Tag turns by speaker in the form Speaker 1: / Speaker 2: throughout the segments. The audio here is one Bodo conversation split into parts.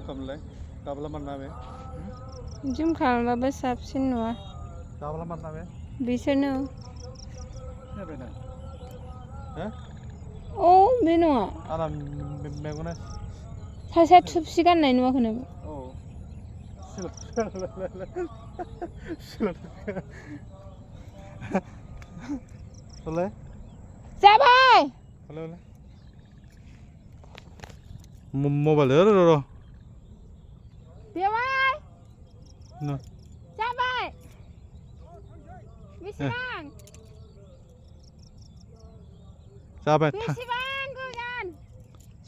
Speaker 1: खालामलाय गाबला मारना बे
Speaker 2: जुम खालामबाबो साबसिन नुवा
Speaker 1: गाबला मारना बे
Speaker 2: बिसोरनो
Speaker 1: सिनायबाय नों हो
Speaker 2: औ बे नङा
Speaker 1: आराम मेगना
Speaker 2: सासेया थुबसि गाननाय नुवाखै नों
Speaker 1: औ सोलाय
Speaker 2: जाबाय
Speaker 1: मबाइल र
Speaker 2: बेवाय जाबाय बेसेबां
Speaker 1: जाबाय
Speaker 2: बेसेबां गोजान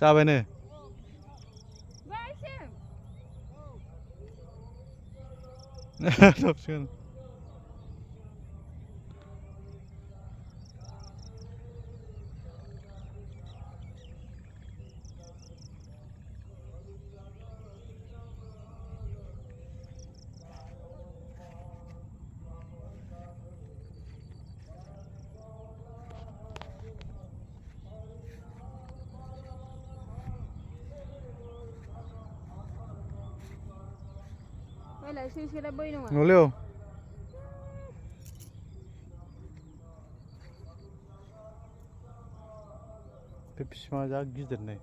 Speaker 1: जाबायनो साबसिन न'लेव बे बिफाङा जा गिदिर नै